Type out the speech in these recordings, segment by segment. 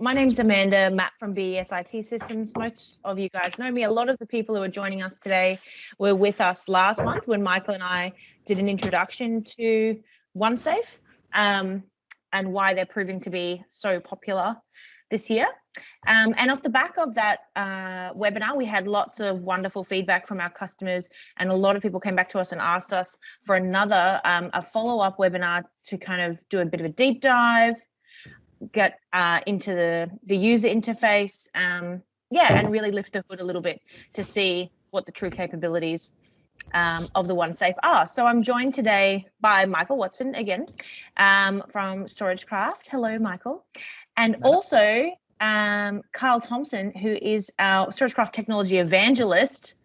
my name's Amanda Matt from BES IT Systems. Most of you guys know me. A lot of the people who are joining us today were with us last month when Michael and I did an introduction to OneSafe and why they're proving to be so popular this year. And off the back of that webinar, we had lots of wonderful feedback from our customers, and a lot of people came back to us and asked us for another a follow-up webinar to kind of do a bit of a deep dive, get into the user interface, and really lift the hood a little bit to see what the true capabilities of the OneSafe are. So I'm joined today by Michael Watson again from StorageCraft. Hello, Michael. And also Karl Thomson, who is our StorageCraft Technology Evangelist.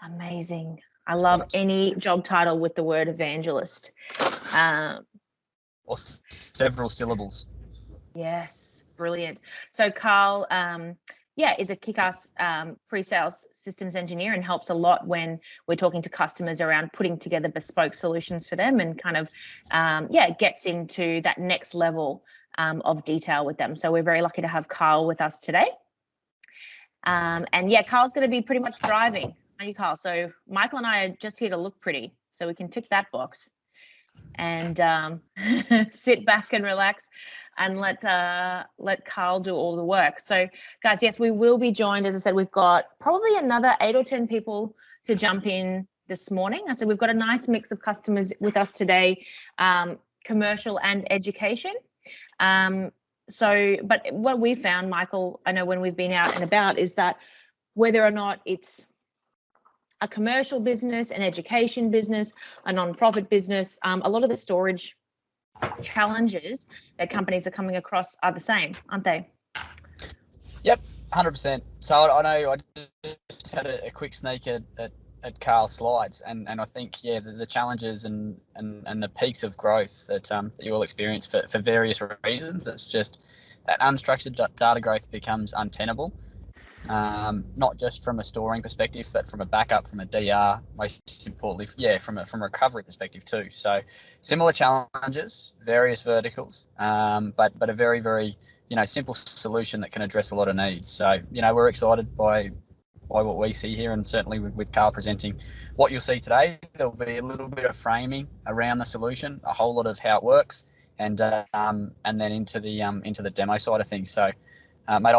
Amazing. I love any job title with the word evangelist. Or several syllables. Yes, brilliant. So Karl, is a kick-ass pre-sales systems engineer and helps a lot when we're talking to customers around putting together bespoke solutions for them, and kind of, gets into that next level of detail with them. So we're very lucky to have Karl with us today. Karl's going to be pretty much driving, aren't you, Karl? So Michael and I are just here to look pretty, so we can tick that box and sit back and relax and let Karl do all the work. So guys, yes, we will be joined. As I said, we've got probably another 8 or 10 people to jump in this morning. So we've got a nice mix of customers with us today, commercial and education. But what we found, Michael, I know when we've been out and about, is that whether or not it's a commercial business, an education business, a non-profit business, a lot of the storage challenges that companies are coming across are the same, aren't they? Yep, 100%. So I know I just had a quick sneak at Karl's slides, and I think the challenges and the peaks of growth that you all experience for various reasons. It's just that unstructured data growth becomes untenable. Not just from a storing perspective, but from a backup, from a DR, most importantly, from a recovery perspective too. So similar challenges, various verticals, but a very, very simple solution that can address a lot of needs. So we're excited by what we see here, and certainly with Karl presenting what you'll see today. There'll be a little bit of framing around the solution, a whole lot of how it works, and then into the demo side of things. So, mate,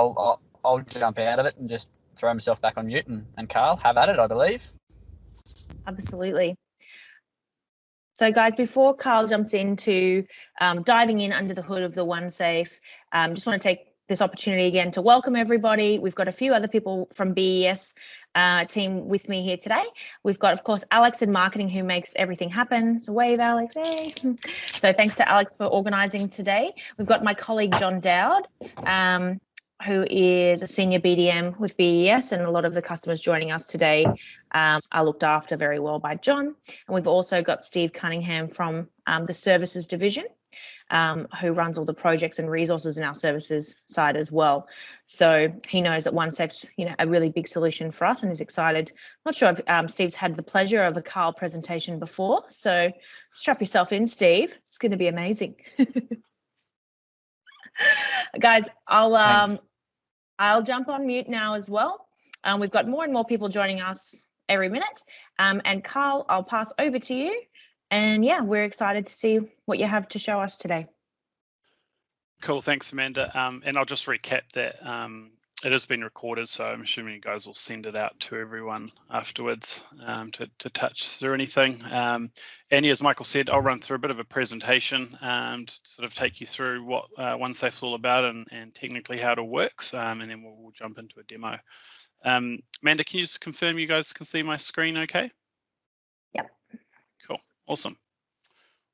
I'll jump out of it and just throw myself back on mute, and Karl, have at it, I believe. Absolutely. So guys, before Karl jumps into diving in under the hood of the OneSafe, just want to take this opportunity again to welcome everybody. We've got a few other people from BES team with me here today. We've got, of course, Alex in marketing, who makes everything happen. So wave, Alex. Hey. So thanks to Alex for organising today. We've got my colleague John Dowd, who is a senior BDM with BES, and a lot of the customers joining us today are looked after very well by John. And we've also got Steve Cunningham from the services division, who runs all the projects and resources in our services side as well. So he knows that OneSafe's a really big solution for us, and is excited. Not sure if Steve's had the pleasure of a Karl presentation before, so strap yourself in, Steve. It's going to be amazing. Guys, I'll jump on mute now as well. We've got more and more people joining us every minute. And Karl, I'll pass over to you. And we're excited to see what you have to show us today. Cool, thanks, Amanda. And I'll just recap that it has been recorded, so I'm assuming you guys will send it out to everyone afterwards to touch through anything. And as Michael said, I'll run through a bit of a presentation to sort of take you through what OneSafe's all about and technically how it all works, and then we'll jump into a demo. Amanda, can you just confirm you guys can see my screen okay? Yep. Cool, awesome.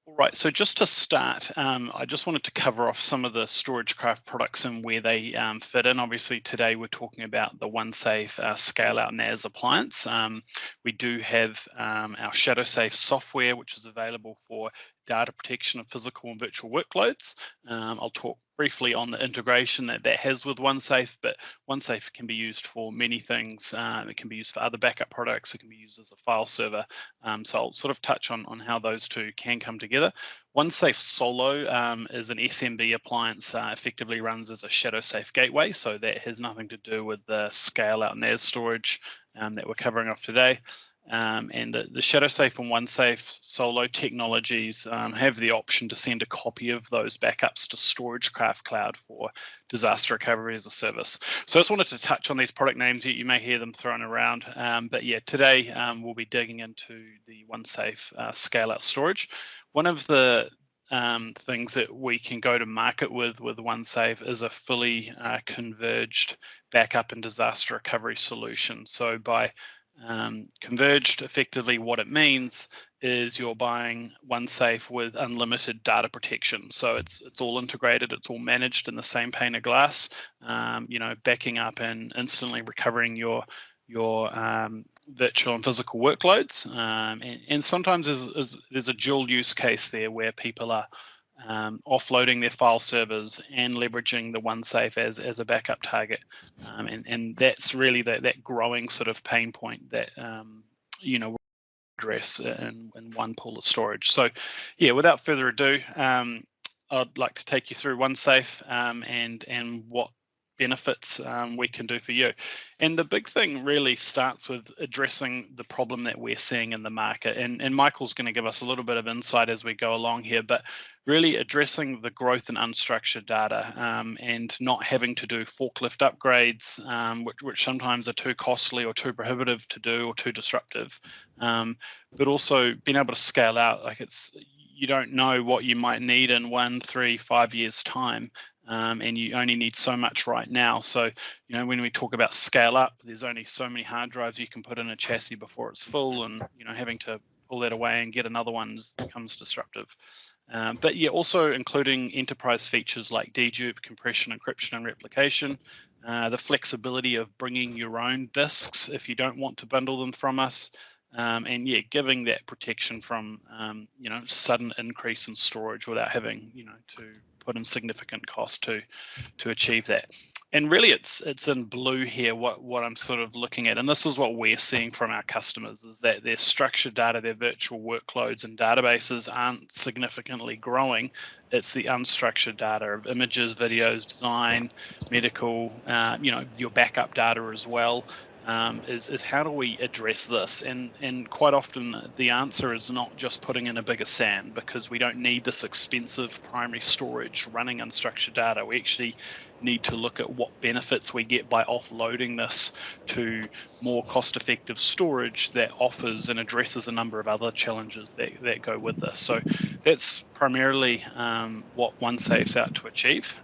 All right, so just to start, I just wanted to cover off some of the StorageCraft products and where they fit in. Obviously, today we're talking about the OneSafe scale-out NAS appliance. We do have our ShadowSafe software, which is available for data protection of physical and virtual workloads. I'll talk briefly on the integration that has with OneSafe, but OneSafe can be used for many things. It can be used for other backup products. It can be used as a file server. So I'll sort of touch on how those two can come together. OneSafe Solo is an SMB appliance, effectively runs as a shadow safe gateway. So that has nothing to do with the scale out NAS storage that we're covering off today. And the shadow safe and OneSafe Solo technologies have the option to send a copy of those backups to StorageCraft Cloud for disaster recovery as a service. So I just wanted to touch on these product names. You may hear them thrown around, but yeah, today we'll be digging into the OneSafe scale out storage. One of the things that we can go to market with OneSafe is a fully converged backup and disaster recovery solution. So by converged, effectively what it means is you're buying OneSafe with unlimited data protection. So it's all integrated, it's all managed in the same pane of glass, you know, backing up and instantly recovering your virtual and physical workloads. And sometimes there's a dual use case there where people are offloading their file servers and leveraging the OneSafe as a backup target, and that's really that growing sort of pain point that you know, address in one pool of storage. So yeah, without further ado, I'd like to take you through OneSafe and what benefits we can do for you. And the big thing really starts with addressing the problem that we're seeing in the market. And Michael's going to give us a little bit of insight as we go along here, but really addressing the growth in unstructured data and not having to do forklift upgrades, which sometimes are too costly or too prohibitive to do or too disruptive, but also being able to scale out. Like, you don't know what you might need in 1, 3, 5 years time. And you only need so much right now. So, you know, when we talk about scale up, there's only so many hard drives you can put in a chassis before it's full, and, you know, having to pull that away and get another one becomes disruptive. But yeah, also including enterprise features like dedupe, compression, encryption, and replication, the flexibility of bringing your own disks if you don't want to bundle them from us. And yeah, giving that protection from, you know, sudden increase in storage without having, you know, to put in significant cost to achieve that. And really it's in blue here what I'm sort of looking at, and this is what we're seeing from our customers, is that their structured data, their virtual workloads and databases aren't significantly growing. It's the unstructured data of images, videos, design, medical, you know, your backup data as well. Is how do we address this? And quite often the answer is not just putting in a bigger SAN, because we don't need this expensive primary storage running unstructured data. We actually need to look at what benefits we get by offloading this to more cost-effective storage that offers and addresses a number of other challenges that go with this. So that's primarily what OneSafe's out to achieve.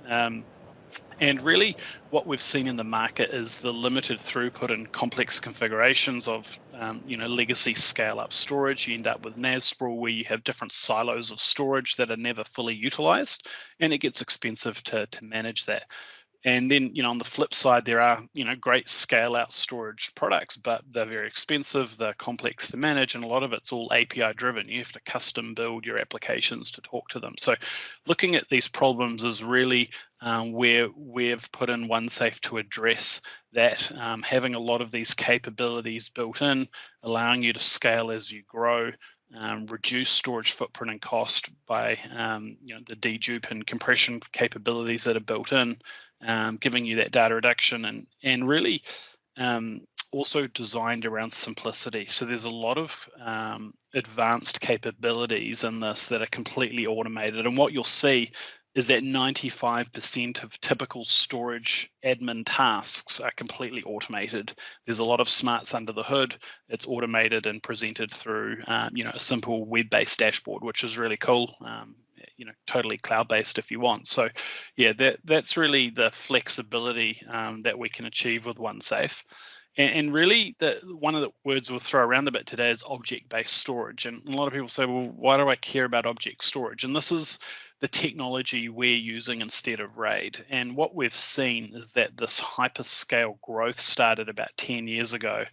And really what we've seen in the market is the limited throughput and complex configurations of you know, legacy scale-up storage. You end up with NAS sprawl where you have different silos of storage that are never fully utilized, and it gets expensive to manage that. And then, you know, on the flip side, there are, you know, great scale out storage products, but they're very expensive, they're complex to manage, and a lot of it's all API driven. You have to custom build your applications to talk to them. So looking at these problems is really where we've put in OneSafe to address that, having a lot of these capabilities built in, allowing you to scale as you grow, reduce storage footprint and cost by you know, the dedupe and compression capabilities that are built in, giving you that data reduction, and really also designed around simplicity. So there's a lot of advanced capabilities in this that are completely automated, and what you'll see is that 95% of typical storage admin tasks are completely automated. There's a lot of smarts under the hood. It's automated and presented through you know, a simple web-based dashboard, which is really cool. You know, totally cloud-based if you want. So yeah, that's really the flexibility that we can achieve with OneSafe. And really, one of the words we'll throw around a bit today is object-based storage. And a lot of people say, well, why do I care about object storage? And this is the technology we're using instead of RAID. And what we've seen is that this hyperscale growth started about 10 years ago.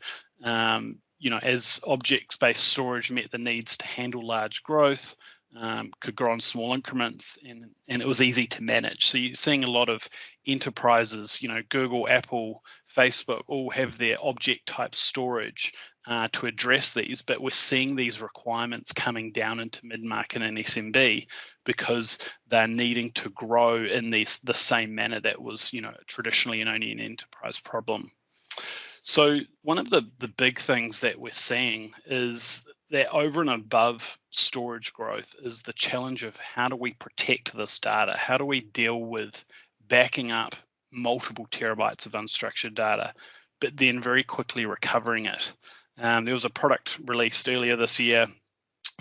You know, as object-based storage met the needs to handle large growth, could grow in small increments, and it was easy to manage. So you're seeing a lot of enterprises, Google, Apple, Facebook, all have their object type storage to address these, but we're seeing these requirements coming down into mid-market and SMB because they're needing to grow in the same manner that was, traditionally and only an enterprise problem. So one of the big things that we're seeing is that over and above storage growth is the challenge of how do we protect this data? How do we deal with backing up multiple terabytes of unstructured data, but then very quickly recovering it? There was a product released earlier this year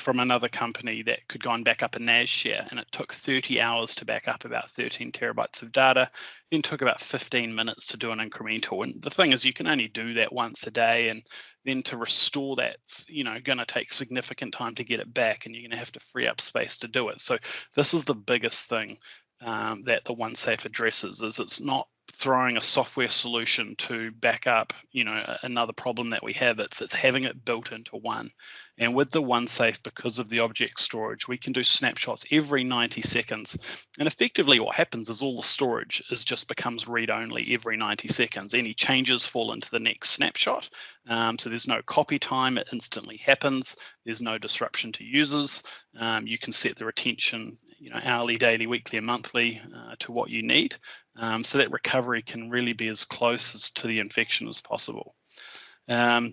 from another company that could go and back up a NAS share, and it took 30 hours to back up about 13 terabytes of data, then took about 15 minutes to do an incremental. And the thing is, you can only do that once a day, and then to restore that's going to take significant time to get it back, and you're going to have to free up space to do it. So this is the biggest thing that the OneSafe addresses, is it's not throwing a software solution to back up another problem that we have. It's having it built into one. And with the OneSafe, because of the object storage, we can do snapshots every 90 seconds. And effectively what happens is all the storage just becomes read-only every 90 seconds. Any changes fall into the next snapshot. So there's no copy time, it instantly happens. There's no disruption to users. You can set the retention hourly, daily, weekly, and monthly to what you need. So that recovery can really be as close as to the infection as possible.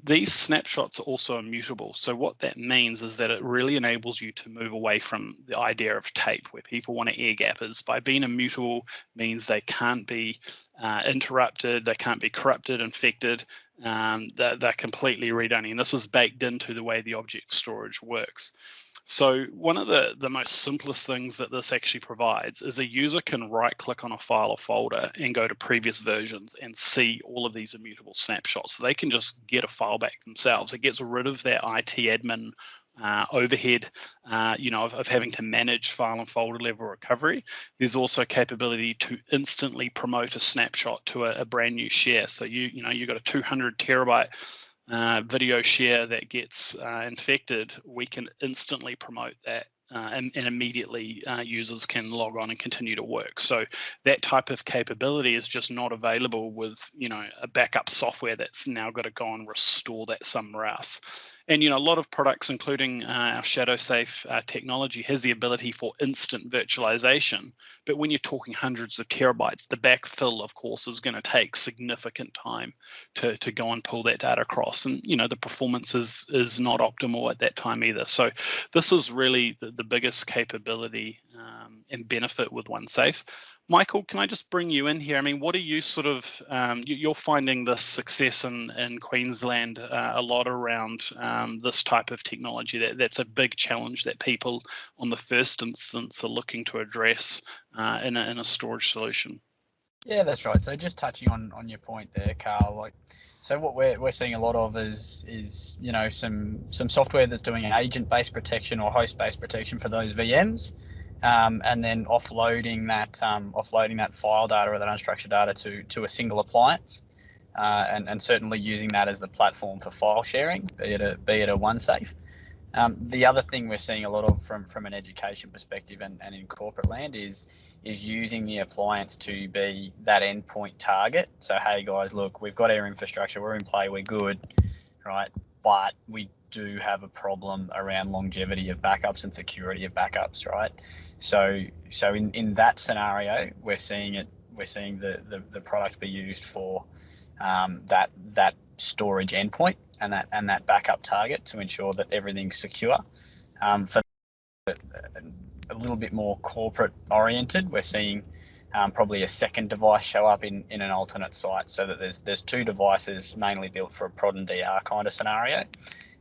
These snapshots are also immutable. So what that means is that it really enables you to move away from the idea of tape, where people want to air gappers. By being immutable means they can't be interrupted, they can't be corrupted, infected. They're completely read-only, and this is baked into the way the object storage works. So one of the most simplest things that this actually provides is a user can right-click on a file or folder and go to previous versions and see all of these immutable snapshots. So they can just get a file back themselves. It gets rid of that IT admin overhead, of having to manage file and folder level recovery. There's also capability to instantly promote a snapshot to a brand new share. So you've got a 200 terabyte video share that gets infected, we can instantly promote that and immediately users can log on and continue to work. So that type of capability is just not available with a backup software that's now got to go and restore that somewhere else. And a lot of products, including our StorageCraft Technology, has the ability for instant virtualization. But when you're talking hundreds of terabytes, the backfill, of course, is going to take significant time to go and pull that data across. And the performance is not optimal at that time either. So this is really the biggest capability and benefit with OneSafe. Michael, can I just bring you in here? I mean, what are you sort of, you're finding this success in Queensland a lot around this type of technology. That's a big challenge that people on the first instance are looking to address in a storage solution. Yeah, that's right. So just touching on your point there, Karl, so what we're seeing a lot of is some software that's doing an agent-based protection or host-based protection for those VMs. And then offloading that file data or that unstructured data to a single appliance, and certainly using that as the platform for file sharing, be it a OneSafe. The other thing we're seeing a lot of from an education perspective and in corporate land is using the appliance to be that endpoint target. So hey guys, look, we've got our infrastructure, we're in play, we're good, right? But we do have a problem around longevity of backups and security of backups, right? So in that scenario, we're seeing the product be used for that storage endpoint and that backup target to ensure that everything's secure. For a little bit more corporate oriented, we're seeing probably a second device show up in an alternate site, so that there's two devices mainly built for a prod and DR kind of scenario,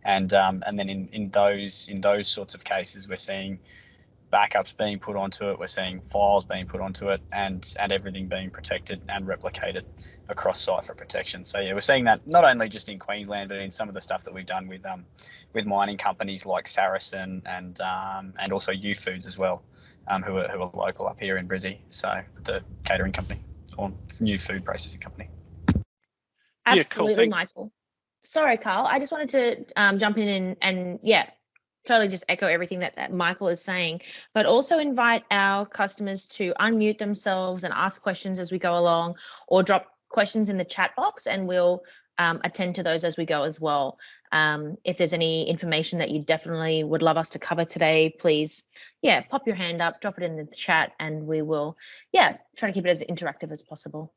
and then in those sorts of cases, we're seeing backups being put onto it, we're seeing files being put onto it, and everything being protected and replicated across site for protection. So yeah, we're seeing that not only just in Queensland, but in some of the stuff that we've done with mining companies like Saracen and also U Foods as well, who are local up here in Brizzy. So the catering company or new food processing company. Absolutely, yeah, cool, Michael. Sorry, Karl. I just wanted to jump in and totally just echo everything that Michael is saying, but also invite our customers to unmute themselves and ask questions as we go along, or drop questions in the chat box, and we'll attend to those as we go as well. If there's any information that you definitely would love us to cover today, please, pop your hand up, drop it in the chat, and we will, try to keep it as interactive as possible.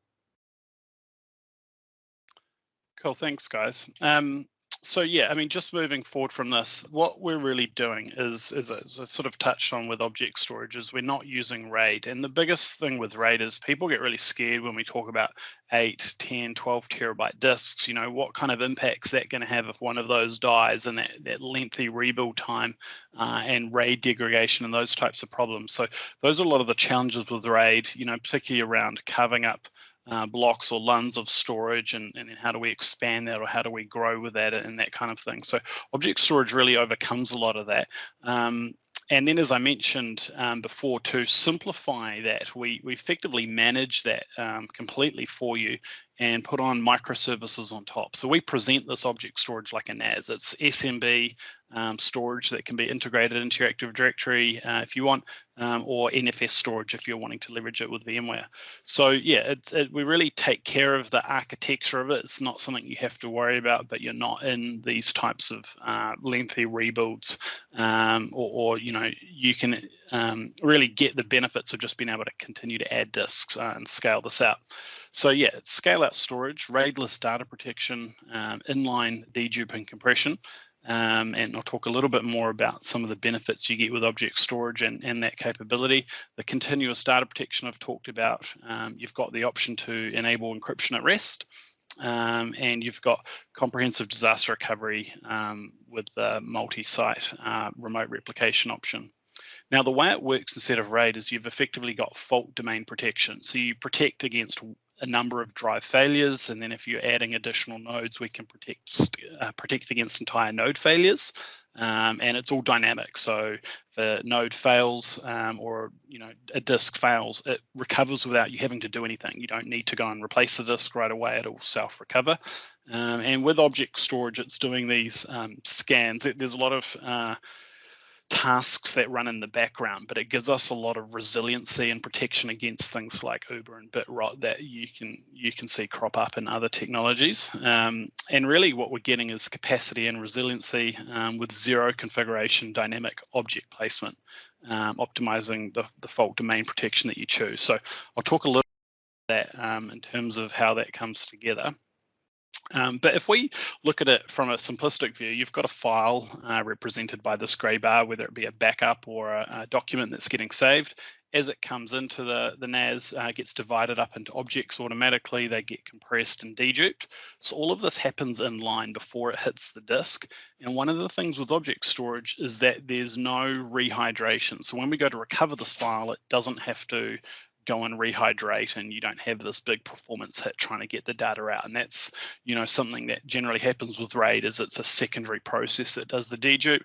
Cool, thanks guys. So I mean, just moving forward from this, what we're really doing is as I sort of touched on with object storage, is we're not using RAID. And the biggest thing with RAID is people get really scared when we talk about 8, 10, 12 terabyte disks. You know, what kind of impact's that going to have if one of those dies, and that lengthy rebuild time and RAID degradation and those types of problems. So those are a lot of the challenges with RAID, you know, particularly around carving up blocks or LUNs of storage, and then how do we expand that, or how do we grow with that, and that kind of thing. So object storage really overcomes a lot of that. And then, as I mentioned before, to simplify that, we effectively manage that completely for you and put on microservices on top. So we present this object storage like a NAS. It's SMB storage that can be integrated into your Active Directory if you want, or NFS storage if you're wanting to leverage it with VMware. So we really take care of the architecture of it. It's not something you have to worry about, but you're not in these types of lengthy rebuilds, or you know, you can really get the benefits of just being able to continue to add disks and scale this out. So it's scale out storage, RAID-less data protection, inline dedupe and compression. And I'll talk a little bit more about some of the benefits you get with object storage and that capability. The continuous data protection I've talked about. You've got the option to enable encryption at rest. And you've got comprehensive disaster recovery with the multi-site remote replication option. Now, the way it works instead of RAID is you've effectively got fault domain protection. So you protect against a number of drive failures, and then if you're adding additional nodes, we can protect against entire node failures, and it's all dynamic. So if a node fails, or you know, a disk fails, it recovers without you having to do anything. You don't need to go and replace the disk right away; it'll self-recover. And with object storage, it's doing these scans. There's a lot of tasks that run in the background, but it gives us a lot of resiliency and protection against things like Uber and bit rot that you can see crop up in other technologies. And really what we're getting is capacity and resiliency with zero configuration dynamic object placement, optimizing the fault domain protection that you choose. So I'll talk a little bit about that in terms of how that comes together. But if we look at it from a simplistic view, you've got a file represented by this grey bar, whether it be a backup or a document that's getting saved. As it comes into the NAS, gets divided up into objects automatically. They get compressed and deduped. So all of this happens in line before it hits the disk. And one of the things with object storage is that there's no rehydration. So when we go to recover this file, it doesn't have to go and rehydrate, and you don't have this big performance hit trying to get the data out. And that's, you know, something that generally happens with RAID, is it's a secondary process that does the dedupe.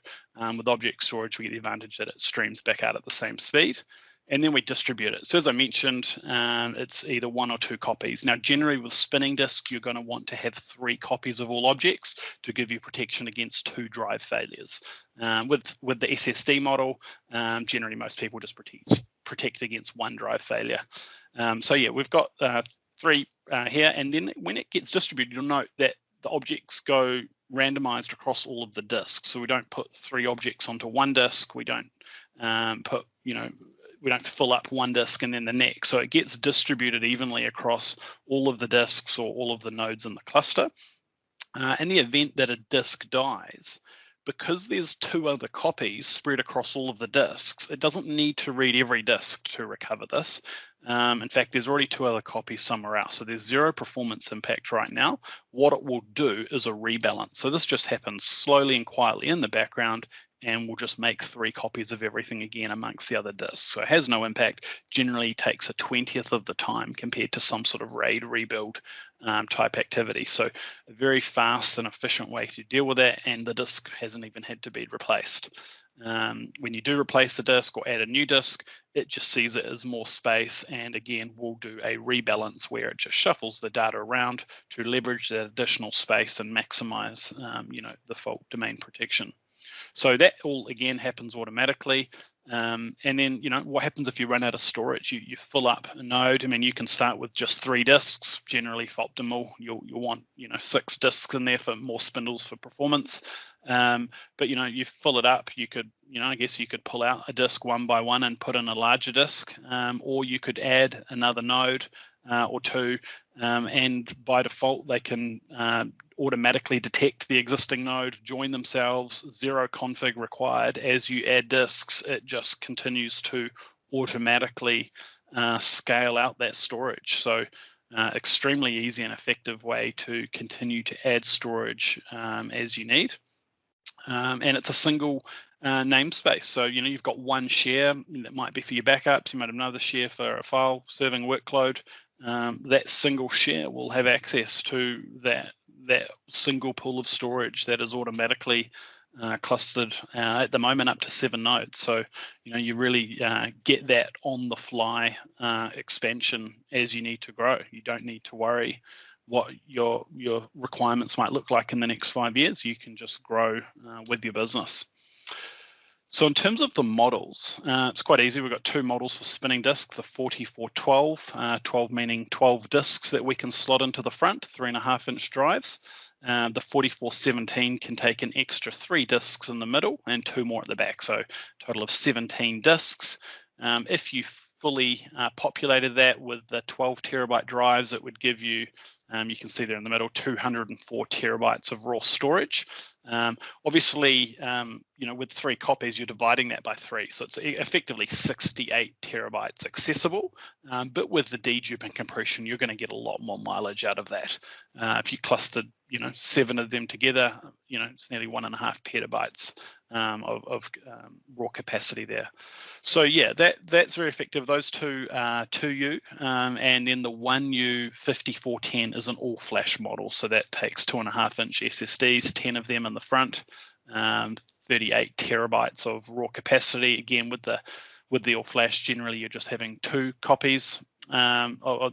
With object storage, we get the advantage that it streams back out at the same speed, and then we distribute it. So as I mentioned, it's either 1 or 2 copies. Now, generally with spinning disk, you're going to want to have 3 copies of all objects to give you protection against 2 drive failures. With the SSD model, generally most people just protect against 1 drive failure. So we've got 3 here, and then when it gets distributed, you'll note that the objects go randomized across all of the disks. So we don't put 3 objects onto one disk. We don't we don't fill up one disk and then the next. So it gets distributed evenly across all of the disks or all of the nodes in the cluster. In the event that a disk dies, because there's 2 other copies spread across all of the disks, it doesn't need to read every disk to recover this. In fact, there's already 2 other copies somewhere else. So there's 0 performance impact right now. What it will do is a rebalance. So this just happens slowly and quietly in the background, and we'll just make 3 copies of everything again amongst the other disks. So it has no impact, generally takes a 20th of the time compared to some sort of RAID rebuild type activity. So a very fast and efficient way to deal with that, and the disk hasn't even had to be replaced. When you do replace the disk or add a new disk, it just sees it as more space, and again, we'll do a rebalance where it just shuffles the data around to leverage that additional space and maximize the fault domain protection. So that all again happens automatically. And then, what happens if you run out of storage? You fill up a node. I mean, you can start with just 3 disks, generally for optimal. You'll want, 6 disks in there for more spindles for performance. But, you fill it up, you could, I guess you could pull out a disk one by one and put in a larger disk, or you could add another node or 2, and by default, they can automatically detect the existing node, join themselves, 0 config required. As you add disks, it just continues to automatically scale out that storage. So extremely easy and effective way to continue to add storage as you need. And it's a single namespace. So, you've got one share that might be for your backups. You might have another share for a file serving workload. That single share will have access to that single pool of storage that is automatically clustered at the moment up to 7 nodes. So, you really get that on the fly expansion as you need to grow. You don't need to worry what your requirements might look like in the next 5 years. You can just grow with your business. So in terms of the models, it's quite easy. We've got 2 models for spinning disk, the 4412, 12 meaning 12 disks that we can slot into the front, 3.5-inch drives. The 4417 can take an extra 3 disks in the middle and 2 more at the back, so a total of 17 disks. If you fully populated that with the 12 terabyte drives, it would give you, you can see there in the middle, 204 terabytes of raw storage. Obviously, with 3 copies, you're dividing that by 3, so it's effectively 68 terabytes accessible. But with the dedupe and compression, you're going to get a lot more mileage out of that. If you clustered, 7 of them together, it's nearly 1.5 petabytes of raw capacity there. So yeah, that's very effective. Those 2 are 2U, and then the 1U 5410 is an all-flash model. So that takes 2.5-inch SSDs, 10 of them in the front, 38 terabytes of raw capacity. Again, with the all-flash, generally you're just having 2 copies or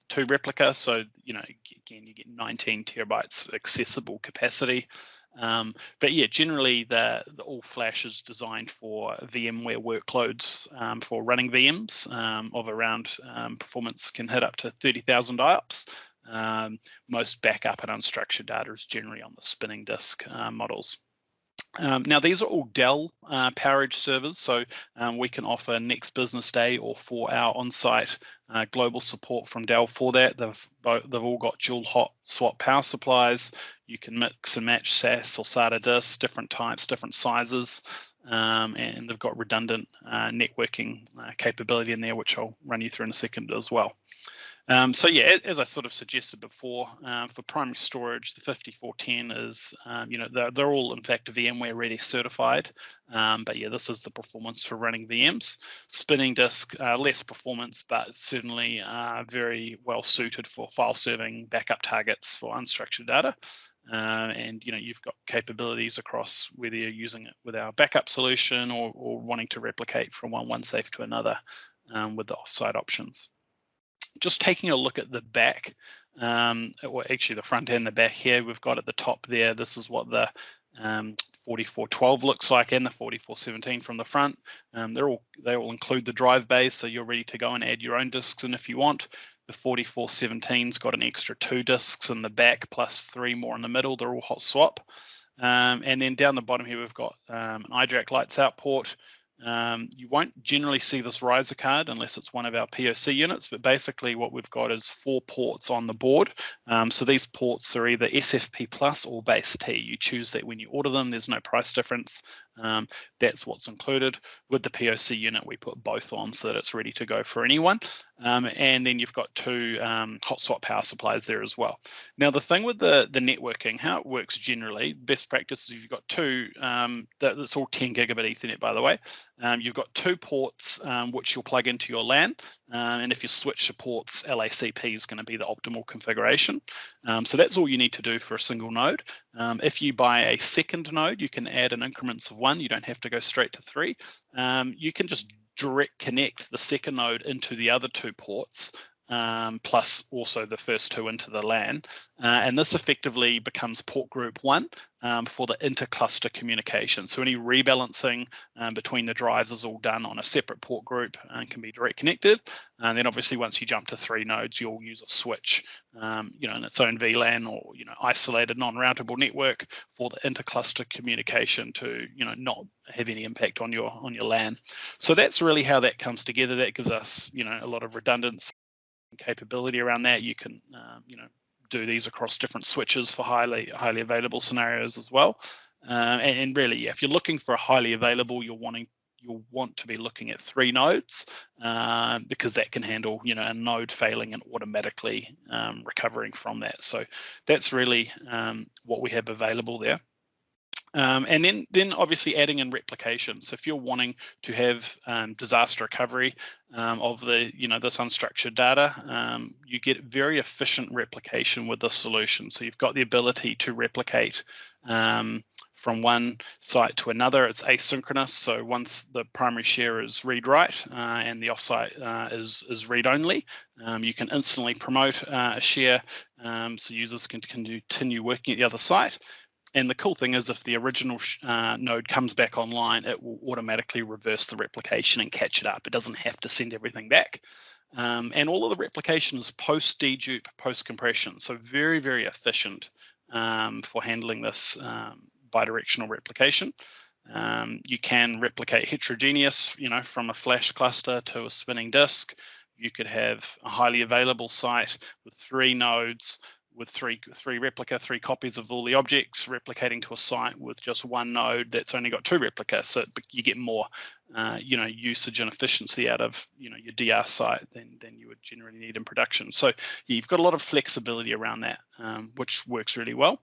2 replicas. So again, you get 19 terabytes accessible capacity. But yeah, generally the all-flash is designed for VMware workloads for running VMs of around performance can hit up to 30,000 IOPS. Most backup and unstructured data is generally on the spinning disk models. Now, these are all Dell PowerEdge servers, so we can offer next business day or 4-hour on-site global support from Dell for that. They've all got dual hot swap power supplies. You can mix and match SAS or SATA disks, different types, different sizes, and they've got redundant networking capability in there, which I'll run you through in a second as well. So yeah, as I sort of suggested before, for primary storage, the 5410 is, they're all in fact VMware ready certified. But yeah, this is the performance for running VMs. Spinning disk, less performance, but certainly very well suited for file serving backup targets for unstructured data. And you've got capabilities across whether you're using it with our backup solution or wanting to replicate from one OneSafe to another with the offsite options. Just taking a look at the back, or actually the front and the back here, we've got at the top there, this is what the 4412 looks like and the 4417 from the front. They all include the drive bays, so you're ready to go and add your own disks in if you want. The 4417's got an extra 2 disks in the back plus 3 more in the middle. They're all hot swap. And then down the bottom here, we've got an iDRAC lights out port. You won't generally see this riser card unless it's one of our POC units, but basically what we've got is 4 ports on the board. So these ports are either SFP Plus or Base T. You choose that when you order them. There's no price difference. That's what's included. With the POC unit, we put both on so that it's ready to go for anyone. And then you've got 2 hot swap power supplies there as well. Now, the thing with the networking, how it works generally, best practice is you've got 2, that's all 10 gigabit Ethernet, by the way. You've got 2 ports which you'll plug into your LAN, and if you switch the ports, LACP is going to be the optimal configuration. So that's all you need to do for a single node. If you buy a second node, you can add in increments of 1. You don't have to go straight to 3. You can just direct connect the second node into the other 2 ports plus also the first 2 into the LAN. And this effectively becomes port group 1 for the inter-cluster communication. So any rebalancing between the drives is all done on a separate port group and can be direct connected. And then obviously once you jump to 3 nodes, you'll use a switch, in its own VLAN or, isolated non-routable network for the inter-cluster communication to, not have any impact on your LAN. So that's really how that comes together. That gives us, a lot of redundancy and capability around that. You can, do these across different switches for highly available scenarios as well. And really, if you're looking for a highly available, you'll want to be looking at 3 nodes because that can handle, a node failing and automatically recovering from that. So that's really what we have available there. And then obviously adding in replication. So if you're wanting to have disaster recovery of the this unstructured data, you get very efficient replication with this solution. So you've got the ability to replicate from one site to another. It's asynchronous. So once the primary share is read-write and the offsite is read-only, you can instantly promote a share so users can continue working at the other site. And the cool thing is if the original node comes back online, it will automatically reverse the replication and catch it up. It doesn't have to send everything back. And all of the replication is post-dedupe, post-compression. So very, very efficient for handling this bidirectional replication. You can replicate heterogeneous, from a flash cluster to a spinning disk. You could have a highly available site with 3 nodes, with three copies of all the objects, replicating to a site with just 1 node that's only got 2 replicas. So you get more, usage and efficiency out of, your DR site than you would generally need in production. So you've got a lot of flexibility around that, which works really well.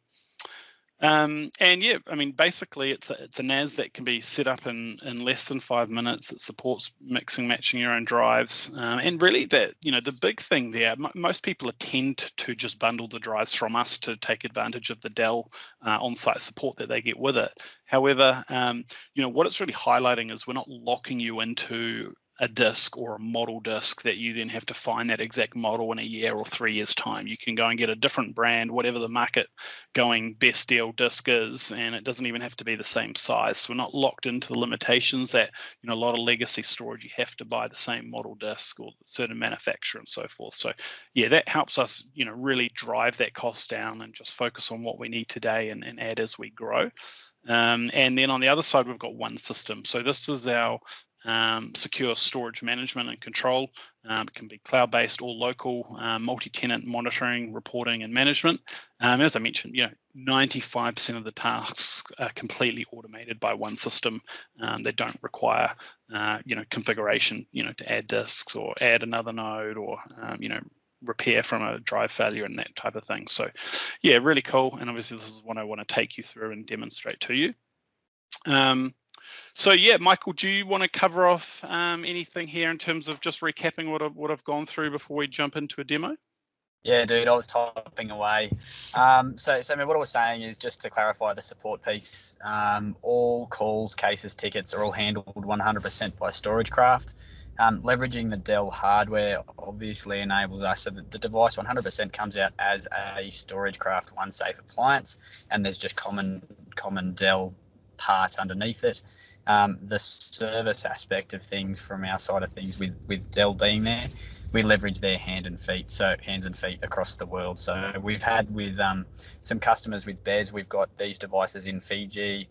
And yeah, basically it's a NAS that can be set up in less than 5 minutes. It supports mixing, matching your own drives. And really that, the big thing there, most people tend to just bundle the drives from us to take advantage of the Dell on-site support that they get with it. However, what it's really highlighting is we're not locking you into a disk or a model disk that you then have to find that exact model in a year or 3 years time. You can go and get a different brand, whatever the market going best deal disk is, and it doesn't even have to be the same size. So we're not locked into the limitations that, a lot of legacy storage, you have to buy the same model disk or certain manufacturer and so forth. So yeah, that helps us, really drive that cost down and just focus on what we need today and add as we grow. And then on the other side, we've got OneSystem. So this is our secure storage management and control. It can be cloud-based or local, multi-tenant monitoring, reporting, and management. As I mentioned, 95% of the tasks are completely automated by OneSystem. They don't require, configuration, to add disks or add another node or, repair from a drive failure and that type of thing. So, yeah, really cool. And obviously, this is what I want to take you through and demonstrate to you. So yeah, Michael, do you want to cover off anything here in terms of just recapping what I've gone through before we jump into a demo? Yeah, dude, I was typing away. So what I was saying is, just to clarify the support piece, all calls, cases, tickets are all handled 100% by StorageCraft. Leveraging the Dell hardware obviously enables us so that the device 100% comes out as a StorageCraft OneSafe appliance, and there's just common Dell parts underneath it. The service aspect of things from our side of things, with Dell being there, we leverage their hands and feet across the world. So we've had with some customers with Bez, we've got these devices in Fiji,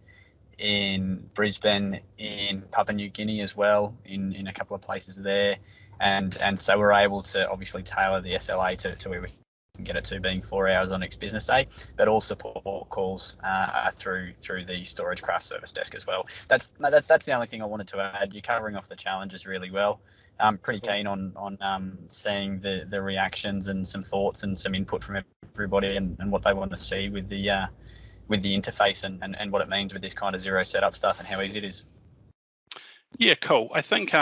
in Brisbane, in Papua New Guinea as well, in a couple of places there, and so we're able to obviously tailor the SLA to where we can get it to, being 4 hours on next business day, but all support calls are through the StorageCraft service desk as well. That's the only thing I wanted to add. You're covering off the challenges really well. I'm pretty keen on seeing the reactions and some thoughts and some input from everybody and what they want to see with the interface and what it means with this kind of zero setup stuff and how easy it is. Yeah, cool. I think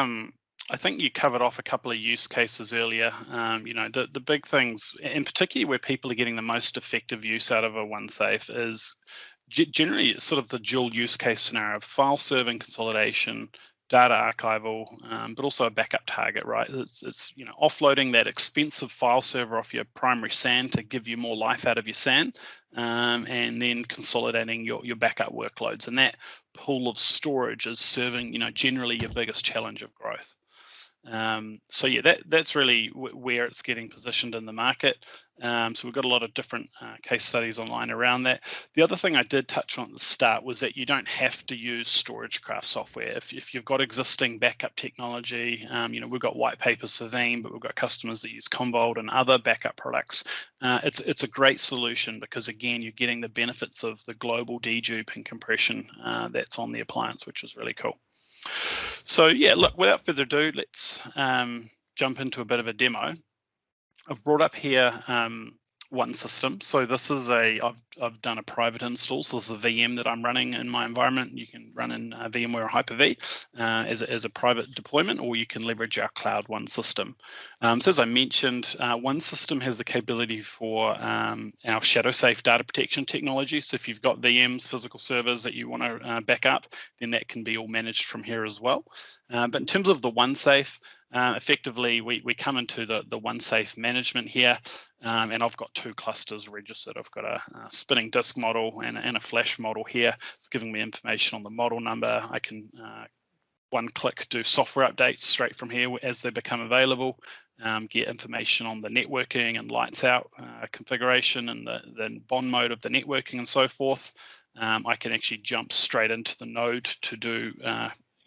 you covered off a couple of use cases earlier. The big things, in particular where people are getting the most effective use out of a OneSafe, is generally sort of the dual use case scenario of file serving consolidation, data archival, but also a backup target, right? It's offloading that expensive file server off your primary SAN to give you more life out of your SAN, and then consolidating your backup workloads. And that pool of storage is serving, generally your biggest challenge of growth. So yeah, that's really where it's getting positioned in the market. So we've got a lot of different case studies online around that. The other thing I did touch on at the start was that you don't have to use StorageCraft software. If you've got existing backup technology, we've got white papers for Veeam, but we've got customers that use Commvault and other backup products. It's a great solution because, again, you're getting the benefits of the global dedupe and compression that's on the appliance, which is really cool. So yeah, look, without further ado, let's jump into a bit of a demo. I've brought up here OneSystem. So this is I've done a private install. So this is a VM that I'm running in my environment. You can run in VMware or Hyper-V as a private deployment, or you can leverage our cloud OneSystem. So as I mentioned, OneSystem has the capability for our shadow-safe data protection technology. So if you've got VMs, physical servers that you want to back up, then that can be all managed from here as well. But in terms of the OneSafe, effectively, we come into the OneSafe management here, and I've got two clusters registered. I've got a spinning disk model and a flash model here. It's giving me information on the model number. I can one-click do software updates straight from here as they become available, get information on the networking and lights out configuration and the bond mode of the networking and so forth. I can actually jump straight into the node to do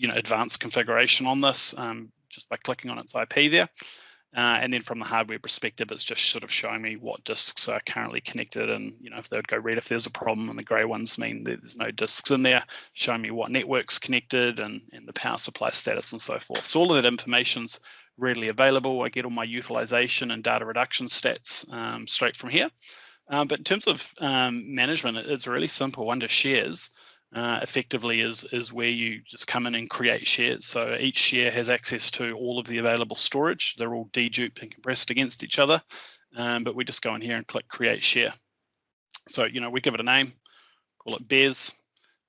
advanced configuration on this just by clicking on its IP there. And then from the hardware perspective, it's just sort of showing me what disks are currently connected, and if they would go red if there's a problem, and the grey ones mean there's no disks in there, showing me what network's connected and the power supply status and so forth. So all of that information's readily available. I get all my utilization and data reduction stats straight from here. But in terms of management, it's really simple. Under shares, effectively is where you just come in and create shares. So each share has access to all of the available storage. They're all deduped and compressed against each other, but we just go in here and click create share. So we give it a name, call it Bez.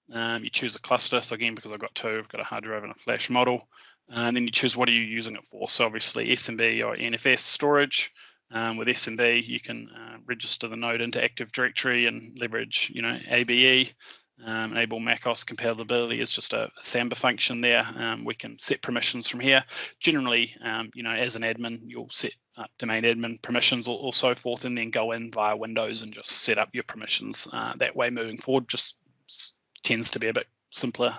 You choose a cluster. So again, because I've got two, I've got a hard drive and a flash model, and then you choose what are you using it for. So obviously SMB or NFS storage. With SMB, you can register the node into Active Directory and leverage ABE. Enable macOS compatibility is just a Samba function there. We can set permissions from here. Generally, as an admin, you'll set up domain admin permissions or so forth, and then go in via Windows and just set up your permissions that way moving forward. Just tends to be a bit simpler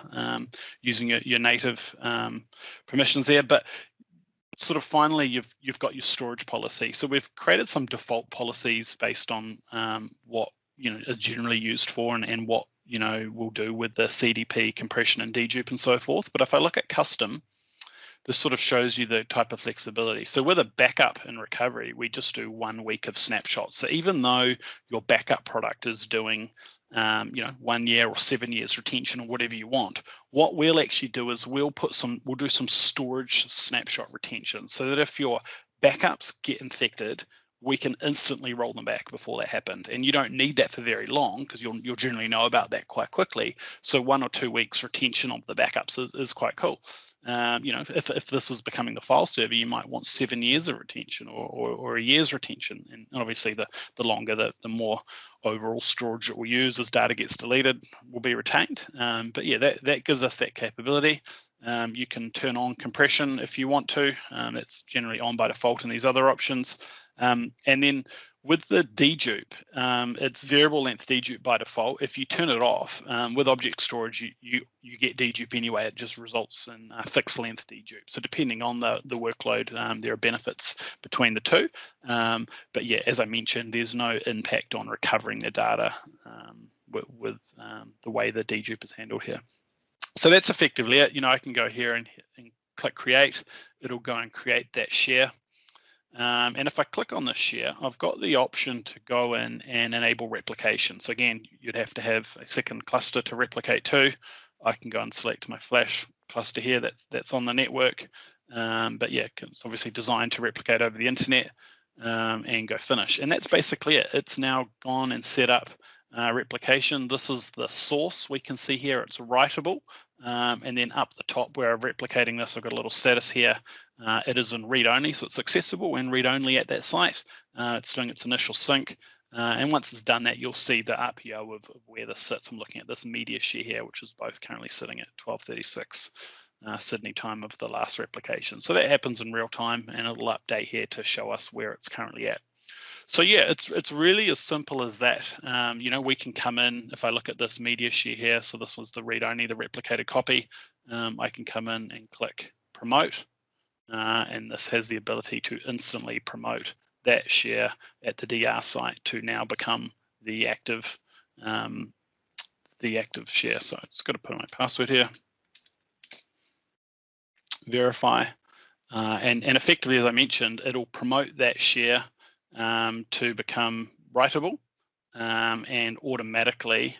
using your native permissions there. But sort of finally, you've got your storage policy. So we've created some default policies based on what is generally used for and what we'll do with the CDP compression and dedupe and so forth. But if I look at custom, this sort of shows you the type of flexibility. So with a backup and recovery, we just do 1 week of snapshots. So even though your backup product is doing 1 year or 7 years retention or whatever you want, what we'll actually do is we'll do some storage snapshot retention, so that if your backups get infected, we can instantly roll them back before that happened. And you don't need that for very long, because you'll generally know about that quite quickly. So 1 or 2 weeks retention of the backups is quite cool. If this is becoming the file server, you might want 7 years of retention or a year's retention. And obviously the longer, the more overall storage that we'll use as data gets deleted will be retained. But yeah, that gives us that capability. You can turn on compression if you want to. It's generally on by default in these other options. And then with the dedupe, it's variable length dedupe by default. If you turn it off, with object storage, you get dedupe anyway. It just results in fixed length dedupe. So depending on the workload, there are benefits between the two. But yeah, as I mentioned, there's no impact on recovering the data with the way the dedupe is handled here. So that's effectively it. I can go here and click create. It'll go and create that share. And if I click on this share, I've got the option to go in and enable replication. So again, you'd have to have a second cluster to replicate to. I can go and select my flash cluster here that's on the network. But yeah, it's obviously designed to replicate over the internet, and go finish. And that's basically it. It's now gone and set up replication. This is the source. We can see here it's writable. And then up the top where I'm replicating this, I've got a little status here. It is in read-only, so it's accessible and read-only at that site. It's doing its initial sync. And once it's done that, you'll see the RPO of where this sits. I'm looking at this media share here, which is both currently sitting at 12:36 Sydney time of the last replication. So that happens in real time, and it'll update here to show us where it's currently at. So yeah, it's really as simple as that. You know, we can come in, if I look at this media share here, so this was the read-only, the replicated copy, I can come in and click promote, and this has the ability to instantly promote that share at the DR site to now become the active share. So it's got to put in my password here, verify, and effectively, as I mentioned, it'll promote that share to become writable, and automatically,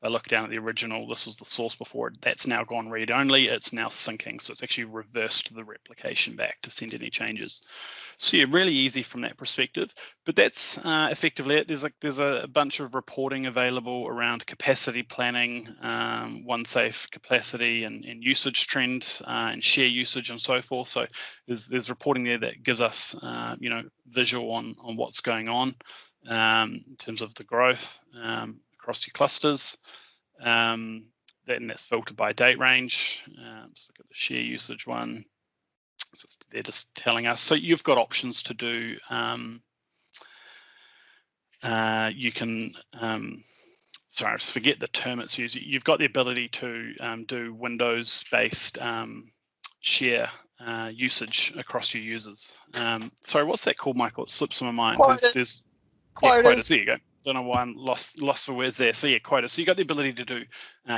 if I look down at the original, this is the source before, that's now gone read-only, it's now syncing, so it's actually reversed the replication back to send any changes. So yeah, really easy from that perspective, but that's effectively it. There's a bunch of reporting available around capacity planning, OneSafe capacity and usage trend, and share usage and so forth. So there's reporting there that gives us you know, visual on what's going on in terms of the growth across your clusters. Then that's filtered by date range. Let's look at the share usage one. So they're just telling us. So you've got options to do. You can, sorry, I just forget the term it's used. You've got the ability to do Windows-based share usage across your users. Sorry, what's that called, Michael? It slips my mind. Quotas. Yeah, quotas. There you go. Don't know why I lost the words there. So yeah, quotas. So you got the ability to do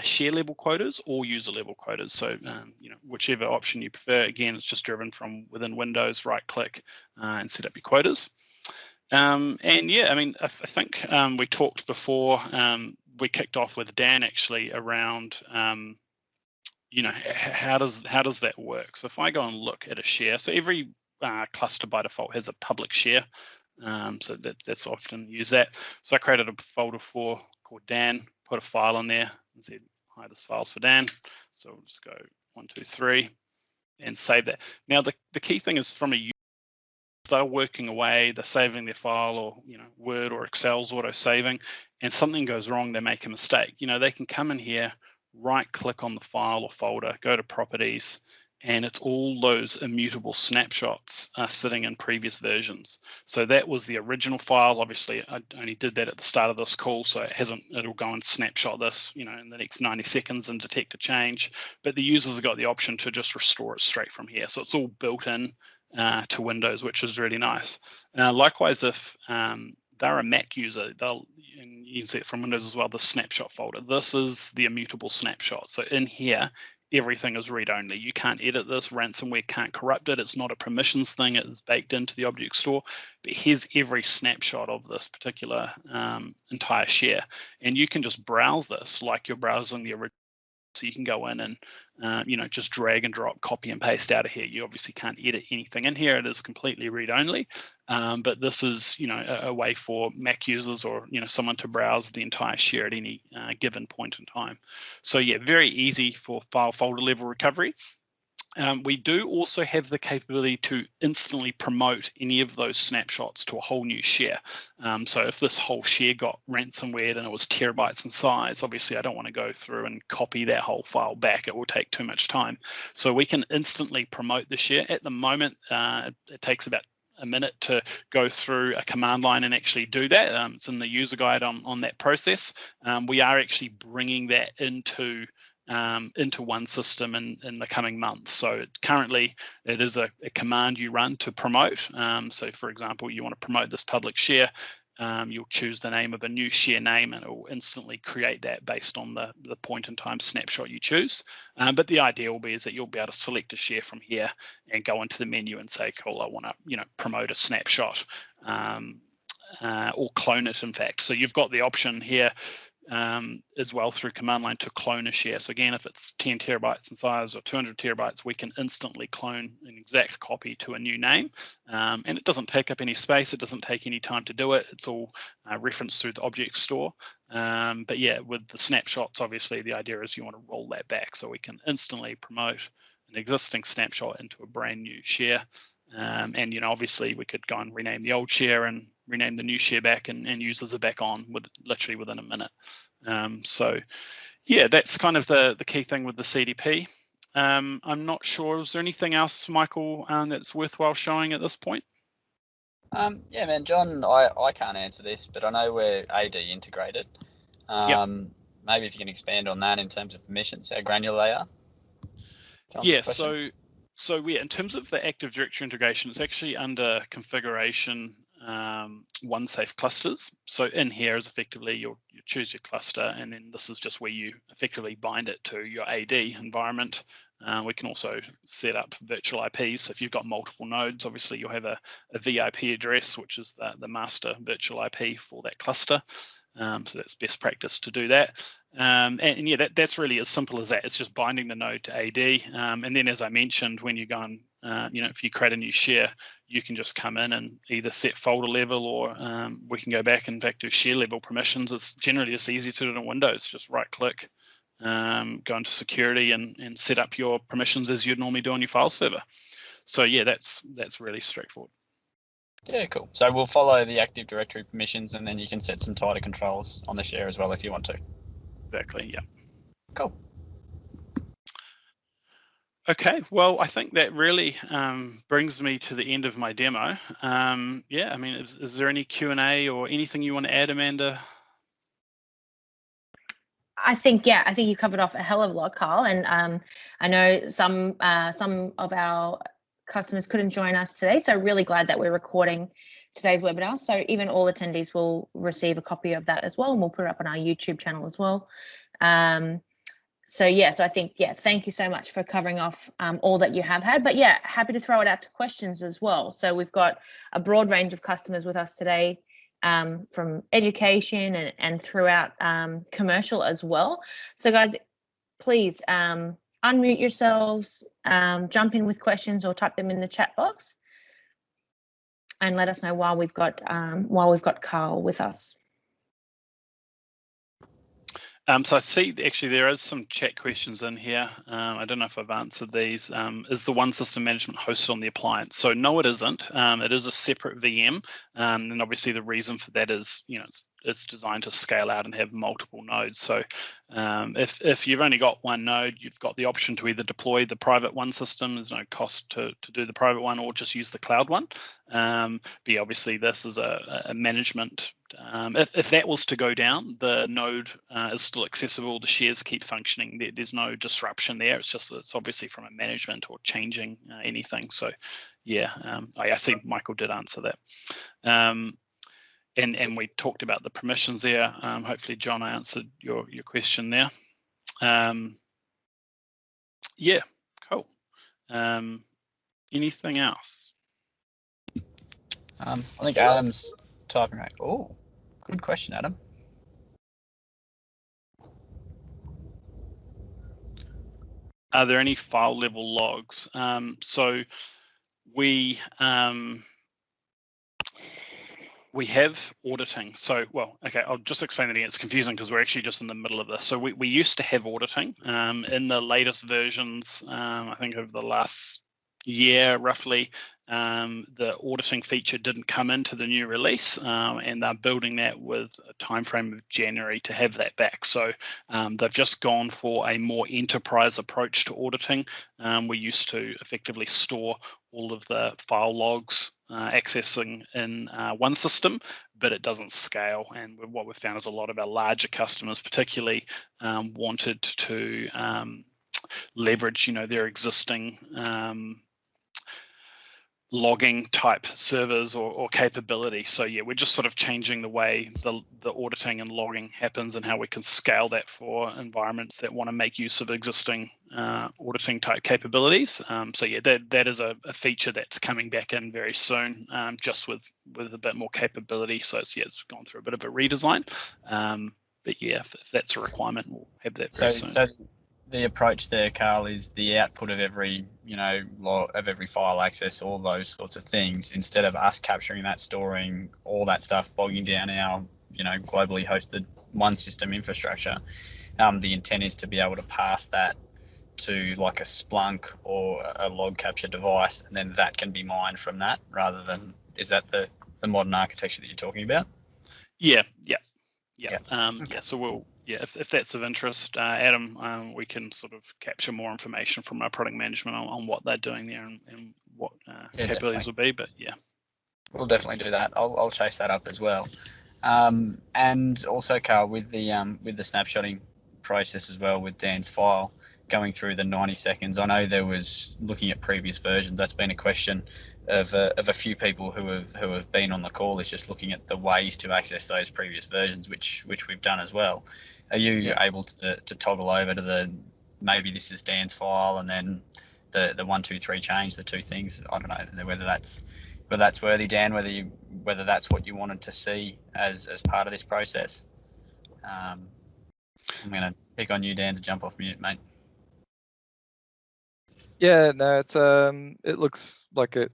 share level quotas or user level quotas. So you know, whichever option you prefer. Again, it's just driven from within Windows. Right click and set up your quotas. And yeah, I mean, I think we talked before. We kicked off with Dan actually around you know, how does that work? So if I go and look at a share, so every cluster by default has a public share. So that's often use that. So I created a folder called Dan, put a file in there and said, hi, this file's for Dan. So we'll just go 1, 2, 3 and save that. Now the key thing is from a user, they're working away, they're saving their file, or you know, Word or Excel's auto saving, and something goes wrong, they make a mistake. You know, they can come in here, right click on the file or folder, go to properties, and it's all those immutable snapshots sitting in previous versions. So that was the original file. Obviously, I only did that at the start of this call, so it'll go and snapshot this, you know, in the next 90 seconds and detect a change. But the users have got the option to just restore it straight from here. So it's all built in to Windows, which is really nice. Likewise, if they're a Mac user, and you can see it from Windows as well, the snapshot folder. This is the immutable snapshot. So in here, everything is read-only. You can't edit this. Ransomware can't corrupt it. It's not a permissions thing. It is baked into the object store. But here's every snapshot of this particular entire share. And you can just browse this like you're browsing the original. So you can go in and you know, just drag and drop, copy and paste out of here. You obviously can't edit anything in here. It is completely read-only. But this is, you know, a way for Mac users or, you know, someone to browse the entire share at any given point in time. So yeah, very easy for file folder level recovery. We do also have the capability to instantly promote any of those snapshots to a whole new share. So if this whole share got ransomware and it was terabytes in size, obviously I don't want to go through and copy that whole file back. It will take too much time. So we can instantly promote the share. At the moment, it takes about a minute to go through a command line and actually do that. It's in the user guide on that process. We are actually bringing that into OneSystem in the coming months. So currently it is a command you run to promote. So for example, you want to promote this public share, you'll choose the name of a new share name and it will instantly create that based on the point in time snapshot you choose. But the idea will be is that you'll be able to select a share from here and go into the menu and say, cool, I want to, you know, promote a snapshot or clone it, in fact. So you've got the option here. as well through command line to clone a share. So again, if it's 10 terabytes in size or 200 terabytes, we can instantly clone an exact copy to a new name. And it doesn't take up any space. It doesn't take any time to do it. It's all referenced through the object store. But yeah, with the snapshots, obviously the idea is you want to roll that back so we can instantly promote an existing snapshot into a brand new share. And obviously we could go and rename the old share and rename the new share back, and users are back on literally within a minute. So yeah, that's kind of the key thing with the CDP. I'm not sure, is there anything else, Michael, that's worthwhile showing at this point? Yeah, man, John, I can't answer this, but I know we're AD integrated. Maybe if you can expand on that in terms of permissions, how granular they are. John, yeah, question? So yeah, in terms of the Active Directory integration, it's actually under configuration OneSafe clusters. So in here is effectively you choose your cluster, and then this is just where you effectively bind it to your AD environment. We can also set up virtual IPs. So if you've got multiple nodes, obviously you'll have a VIP address, which is the master virtual IP for that cluster. So that's best practice to do that. And yeah, that's really as simple as that. It's just binding the node to AD. And then, as I mentioned, when you go and, if you create a new share, you can just come in and either set folder level, or we can go back and do share level permissions. It's generally just easy to do it in Windows. Just right click, go into security and set up your permissions as you'd normally do on your file server. So yeah, that's really straightforward. Yeah, cool. So we'll follow the Active Directory permissions, and then you can set some tighter controls on the share as well if you want to. Exactly, yeah. Cool. Okay, well, I think that really brings me to the end of my demo. Yeah, I mean, is there any Q&A or anything you want to add, Amanda? I think you covered off a hell of a lot, Karl, and I know some of our customers couldn't join us today, so really glad that we're recording today's webinar. So even all attendees will receive a copy of that as well, and we'll put it up on our YouTube channel as well. So I think, thank you so much for covering off all that you have had, but yeah, happy to throw it out to questions as well. So we've got a broad range of customers with us today, from education and throughout commercial as well. So guys, please unmute yourselves, jump in with questions or type them in the chat box, and let us know while we've got Karl with us. So I see actually there is some chat questions in here. I don't know if I've answered these. Is the OneSystem management hosted on the appliance? So no, it isn't. It is a separate VM, and obviously the reason for that is it's designed to scale out and have multiple nodes. So if you've only got one node, you've got the option to either deploy the private OneSystem. There's no cost to do the private one, or just use the cloud one. But yeah, obviously this is a management. If that was to go down, the node is still accessible. The shares keep functioning. There's no disruption there. It's obviously from a management or changing anything. So yeah, I see Michael did answer that. And we talked about the permissions there. Hopefully, John, I answered your question there. Yeah, cool. Anything else? I think Adam's typing right. Oh, good question, Adam. Are there any file level logs? So we have auditing. So, well, okay, I'll just explain that again. It's confusing because we're actually just in the middle of this. So we used to have auditing in the latest versions. I think over the last year, roughly, the auditing feature didn't come into the new release, and they're building that with a time frame of January to have that back. So they've just gone for a more enterprise approach to auditing. We used to effectively store all of the file logs accessing in OneSystem, but it doesn't scale. And what we've found is a lot of our larger customers particularly wanted to leverage, their existing logging type servers or capability. So yeah, we're just sort of changing the way the auditing and logging happens and how we can scale that for environments that want to make use of existing auditing type capabilities. So yeah, that is a feature that's coming back in very soon, just with a bit more capability. So it's gone through a bit of a redesign. yeah, if that's a requirement, we'll have that So, very soon. so the approach there, Carl, is the output of every, of every file access, all those sorts of things, instead of us capturing that, storing all that stuff, bogging down our, globally hosted OneSystem infrastructure. The intent is to be able to pass that to like a Splunk or a log capture device, and then that can be mined from that, rather than, is that the modern architecture that you're talking about? Yeah. Okay. So if that's of interest, Adam, we can sort of capture more information from our product management on what they're doing there and what capabilities will be. But yeah, we'll definitely do that. I'll chase that up as well. And also, Carl, with the snapshotting process as well, with Dan's file going through the 90 seconds, I know there was, looking at previous versions, that's been a question of a few people who have been on the call, is just looking at the ways to access those previous versions, which we've done as well. Are you able to toggle over to maybe this is Dan's file, and then the 1, 2, 3 change, the two things? I don't know whether that's worthy, Dan, whether that's what you wanted to see as part of this process. I'm going to pick on you, Dan, to jump off mute, mate. Yeah, no, it's it looks like it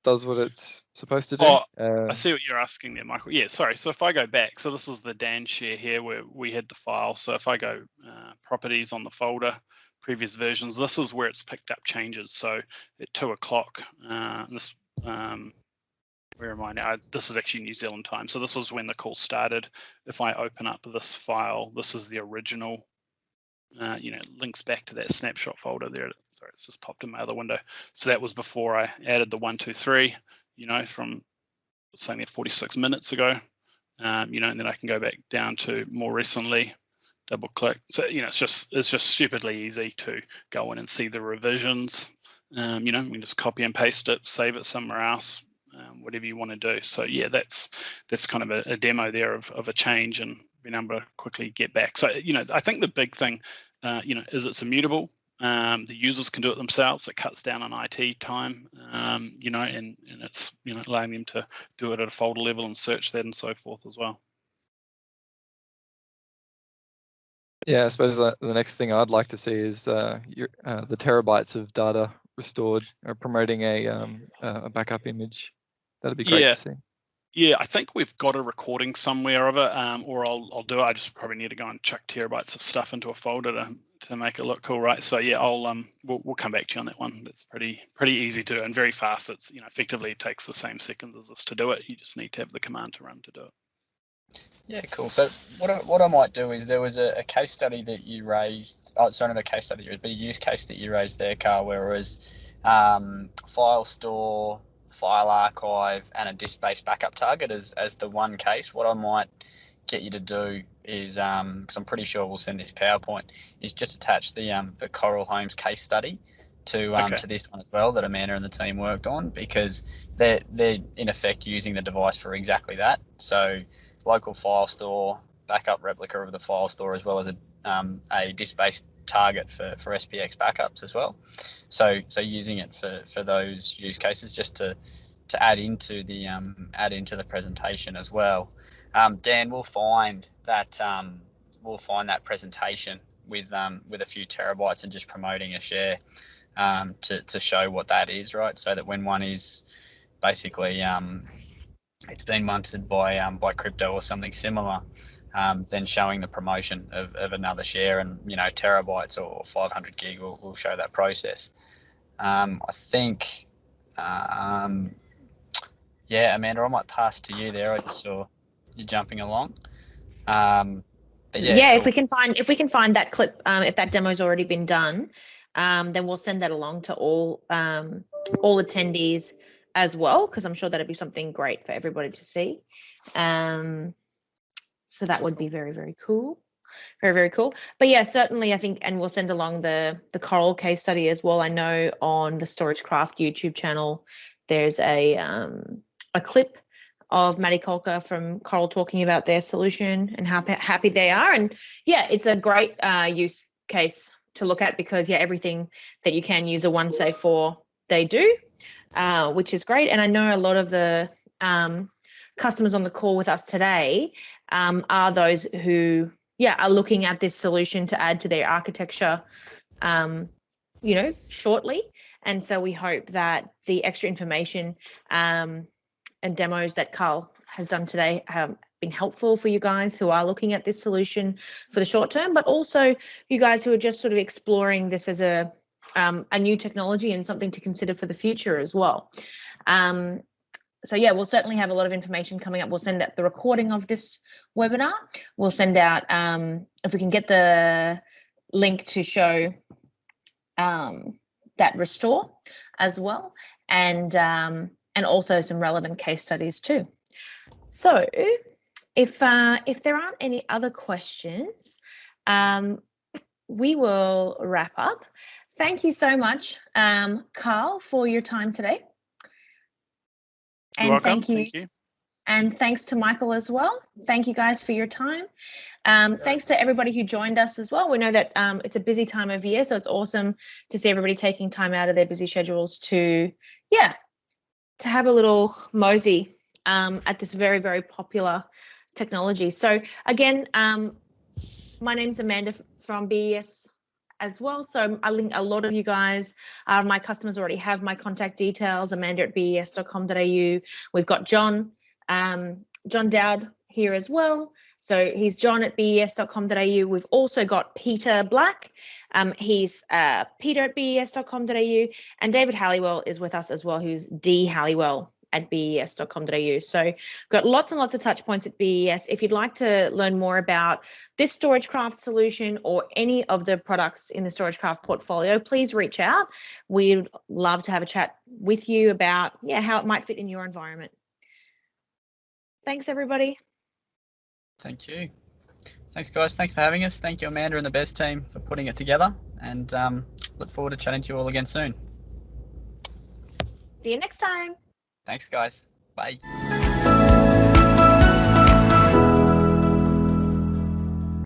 does what it's supposed to do. I see what you're asking there, Michael. Yeah, sorry. So if I go back, so this is the Dan share here where we had the file. So if I go properties on the folder, previous versions, this is where it's picked up changes. So at 2 o'clock, this, where am I now? This is actually New Zealand time. So this is when the call started. If I open up this file, this is the original, links back to that snapshot folder there. Sorry, it's just popped in my other window. So that was before I added the 1, 2, 3, from saying that 46 minutes ago, and then I can go back down to more recently, double click. So, it's just stupidly easy to go in and see the revisions. We can just copy and paste it, save it somewhere else, whatever you want to do. So yeah, that's kind of a demo there of a change and being able to quickly get back. So, I think the big thing, is it's immutable. The users can do it themselves. It cuts down on IT time, and it's, allowing them to do it at a folder level and search that and so forth as well. Yeah, I suppose the next thing I'd like to see is the terabytes of data restored, promoting a backup image. That'd be great to see. Yeah, I think we've got a recording somewhere of it, or I'll do it. I just probably need to go and chuck terabytes of stuff into a folder to make it look cool, right? So yeah, we'll come back to you on that one. It's pretty easy to do and very fast. It's effectively it takes the same seconds as this to do it. You just need to have the command to run to do it. Yeah, cool. So what I might do is, there was a case study that you raised. Oh, sorry, not a case study, but a use case that you raised there, Carl, where it was file store, file archive, and a disk-based backup target as the one case. What I might get you to do is, because I'm pretty sure we'll send this PowerPoint, is just attach the Karl Thomson case study to this one as well, that Amanda and the team worked on, because they're in effect using the device for exactly that. So local file store, backup replica of the file store, as well as a disk-based target for SPX backups as well. So using it for those use cases, just to add into the presentation as well. Dan, we'll find that presentation with a few terabytes and just promoting a share to show what that is, right? So that when one is basically it's been munted by crypto or something similar, then showing the promotion of another share, and terabytes or 500 gig will show that process. I think Amanda, I might pass to you there. I just saw you jumping along. Cool. If we can find that clip, if that demo's already been done, then we'll send that along to all attendees as well, because I'm sure that'd be something great for everybody to see. So that would be very, very cool. Very, very cool. But yeah, certainly I think, and we'll send along the Karl case study as well. I know on the StorageCraft YouTube channel, there's a clip of Maddie Kolker from Karl talking about their solution and how happy they are. And yeah, it's a great use case to look at, because everything that you can use a OneSafe for, they do, which is great. And I know a lot of the customers on the call with us today are those who, are looking at this solution to add to their architecture, shortly. And so we hope that the extra information and demos that Karl has done today have been helpful for you guys who are looking at this solution for the short term, but also you guys who are just sort of exploring this as a new technology and something to consider for the future as well. So yeah, we'll certainly have a lot of information coming up. We'll send out the recording of this webinar. We'll send out, if we can get the link to show that restore as well, and also some relevant case studies too. So if there aren't any other questions, we will wrap up. Thank you so much, Karl, for your time today. You're welcome. Thank you. And thanks to Michael as well. Thank you guys for your time. Thanks to everybody who joined us as well. We know that it's a busy time of year, so it's awesome to see everybody taking time out of their busy schedules to have a little mosey at this very, very popular technology. So again, my name's Amanda from BES as well. So I link a lot of you guys. My customers already have my contact details, amanda@bes.com.au. We've got John Dowd here as well. So he's john@bes.com.au. We've also got Peter Black. He's peter@bes.com.au. And David Halliwell is with us as well, who's dhalliwell@bes.com.au. So we've got lots and lots of touch points at BES. If you'd like to learn more about this StorageCraft solution or any of the products in the StorageCraft portfolio, please reach out. We'd love to have a chat with you about how it might fit in your environment. Thanks, everybody. Thank you. Thanks, guys. Thanks for having us. Thank you, Amanda and the BES team, for putting it together, and look forward to chatting to you all again soon. See you next time. Thanks, guys. Bye.